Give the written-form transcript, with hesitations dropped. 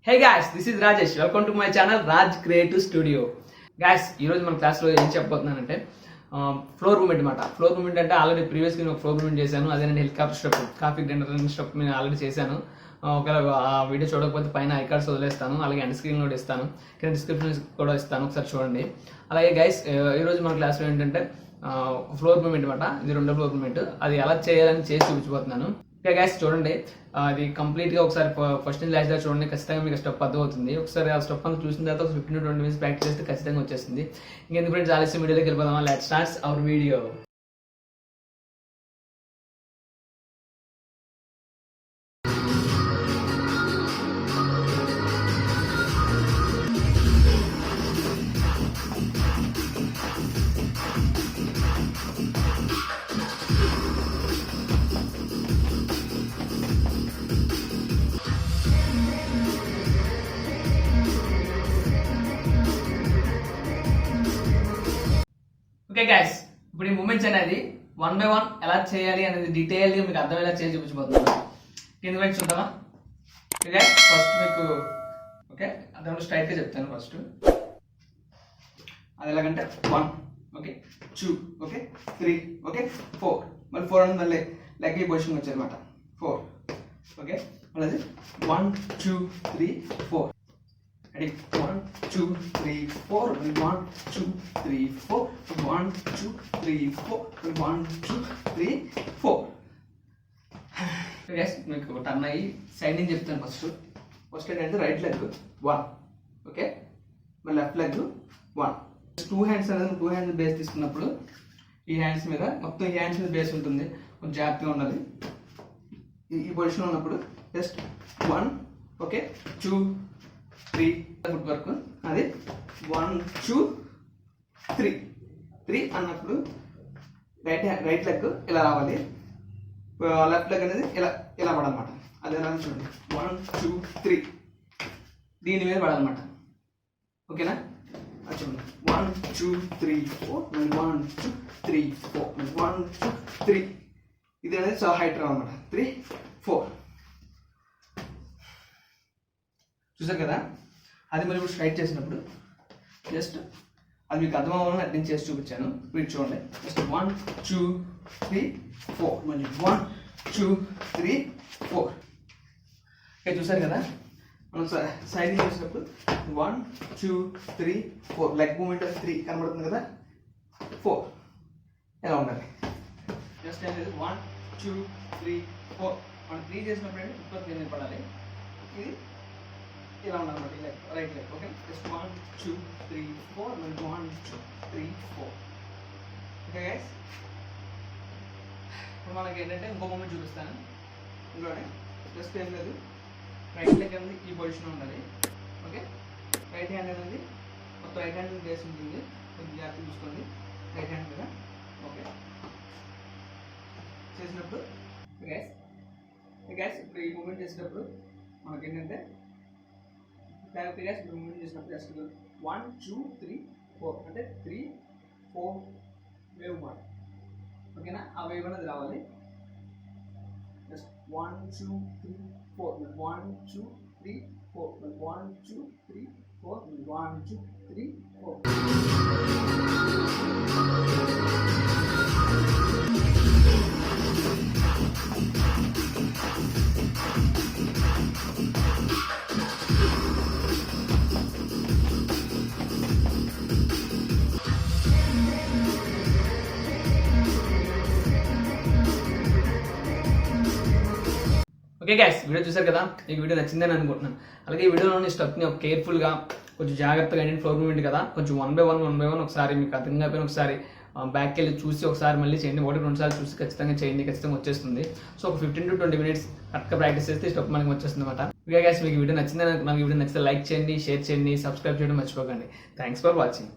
Hey guys, this is Rajesh. Welcome to my channel Raj creative studio. Guys, ఈరోజు మన క్లాస్లో ఏం చెప్పబోతున్నానంటే ఫ్లోర్ మూమెంట్ అనమాట. ఫ్లోర్ మూమెంట్ అంటే ఆల్రెడీ ప్రీవియస్గా నేను ఫ్లోర్ మూమెంట్ చేశాను. అదే నేను helicopter step, coffee grinder step నేను ఆల్రెడీ చేశాను. ఒకవేళ ఆ వీడియో చూడకపోతే పైన ఐకార్డ్స్ వదిలేస్తాను, అలాగే ఎండ్ స్క్రీన్ కూడా ఇస్తాను, కింద డిస్క్రిప్షన్ కూడా ఇస్తాను, ఒకసారి చూడండి. అలాగే గైస్, ఈరోజు మన క్లాస్లో ఏంటంటే ఫ్లోర్ మూమెంట్ అనమాట. ఇది రెండో ఫ్లోర్ మూమెంట్. అది ఎలా చేయాలని చేసి చూపించబోతున్నాను. ఓకే గైస్, చూడండి. అది కంప్లీట్గా ఒకసారి ఫస్ట్ నుంచి లాస్ట్ దాకా చూడండి. ఖచ్చితంగా మీకు స్టెప్ అర్థమవుతుంది. ఒకసారి ఆ స్టెప్ అంతా చూసిన తర్వాత 15 to 20 minutes ప్రాక్టీస్ చేస్తే ఖచ్చితంగా వచ్చేస్తుంది. ఇంకెందుకు ఫ్రెండ్స్ ఆలస్యం, వీడియోలోకి వెళ్ళిపోదామా? Let's start our video. Okay guys, ఇప్పుడు ఈ మూమెంట్స్ అనేది 1 by 1 ఎలా చేయాలి అనేది డీటెయిల్గా మీకు అర్థమయ్యేలా చేసి చూపించబోతున్నాను. కింద వైపు చూద్దామా? ఓకే, ఫస్ట్ మీకు ఓకే అర్థం స్ట్రైట్గా చెప్తాను. ఫస్ట్ అది ఎలాగంటే 1, ఓకే 2, ఓకే 3, ఓకే 4, మళ్ళీ 4 అని మళ్ళీ లెగ్ ఈ పొజిషన్ వచ్చారనమాట. 4, ఓకే మళ్ళీ 1 2 3 4. Ready? 1 2 3 4. 1 2 3 4. 1 2 3 4. 1 2 3 4. Guys, మీకు టర్న్ అయ్యి సైడ్ నుంచి చెప్తాను. ఫస్ట్ ఏంటంటే రైట్ లెగ్ 1, ఓకే మరి లెఫ్ట్ లెగ్ 1. 2 హ్యాండ్స్ అనేది 2 హ్యాండ్స్ బేస్ తీసుకున్నప్పుడు ఈ హ్యాండ్స్ మీద మొత్తం ఈ హ్యాండ్స్ మీద బేస్ ఉంటుంది. కొంచెం జాగ్రత్తగా ఉండాలి. ఈ పొజిషన్ ఉన్నప్పుడు జస్ట్ 1, ఓకే 2 3 ఫుట్ వర్క్. అది 1 2 3 అన్నప్పుడు రైట్ లెగ్ ఇలా రావాలి, లెఫ్ట్ లెగ్ అనేది ఇలా పడాలన్నమాట. అది ఎలా చూడండి, 1 2 3 దీని మీద పడాలన్నమాట. ఓకేనా? అది చూడండి, 1 2 3 4, 1 2 3 4, 1 2 3. ఇది అనేది చాలా హైట్ రావాలన్నమాట. 3 4 చూసారు కదా? అది మరి ఇప్పుడు స్ట్రైట్ చేసినప్పుడు జస్ట్ అది మీకు అర్థం అవ్వాలని అర్థం చేసి చూపించాను. మీరు చూడండి, జస్ట్ 1 2 3 4, మళ్ళీ 1 2 3 4. ఓకే, చూసారు కదా? మనం సైడ్ చేసినప్పుడు 1 2 3 4 లెగ్ మూమెంట్ 3 కనబడుతుంది కదా. 4 ఎలా ఉండాలి? జస్ట్ అనేది 1 2 3 4. మనం 3 చేసినప్పుడు అంటే ఫుట్ వర్క్ మీద పడాలి. ఇది ఇలా ఉండాలన్నమాట. ఈ leg right leg. Okay, just 1 2 3 4, 1 2 3 4. Okay guys, ఇప్పుడు మనకి ఏంటంటే ఇంకో మూమెంట్ చూపిస్తాను. ఇంకోనే జస్ట్ ఏం లేదు, రైట్ లెగ్ అనేది ఈ పొజిషన్ ఉండాలి. ఓకే, రైట్ హ్యాండ్ అనేది మొత్తం రైట్ హ్యాండ్ బేస్ ఉంటుంది. కొంచెం జాగ్రత్త చూసుకోండి రైట్ హ్యాండ్ మీద. ఓకే, చేసినప్పుడు గ్యాస్ ఇప్పుడు ఈ మూమెంట్ చేసినప్పుడు మనకి ఏంటంటే మూమెంట్ చేసినప్పుడు జస్ట్ 1 2 3 4 అంటే 3 4 వేవ్ మాట. ఓకేనా? ఆ వేవ్ అనేది రావాలి. జస్ట్ 1 2 3 4, 1 2 3 4, 1 2 3 4, 1 2 3 4. ఓకే గైస్, వీడియో చూసారు కదా? మీకు వీడియో నచ్చిందని అనుకుంటున్నాను. అలాగే ఈ వీడియోలోని స్టెప్ని కేర్ఫుల్గా కొంచెం జాగ్రత్తగా అండి. ఫ్లోర్ మూమెంట్ కదా, కొంచెం 1 by 1 ఒకసారి మీకు అర్థం కాకపోయినా ఒకసారి బ్యాక్కి వెళ్ళి చూసి ఒకసారి మళ్ళీ చేయండి. 1-2 సార్లు చూసి ఖచ్చితంగా చేయండి, ఖచ్చితంగా వచ్చేస్తుంది. సో ఒక 15 to 20 minutes కరెక్ట్గా ప్రాక్టీస్ చేస్తే స్టెప్ మనకి వచ్చేస్తుంది అనమాట. ఓకే గైస్, మీకు వీడియో నచ్చిందని అనుకున్నాను. వీడియో నచ్చితే లైక్ చేయండి, షేర్ చేయండి, సబ్స్క్రైబ్ చేయడం మర్చిపోకండి. Thanks for watching.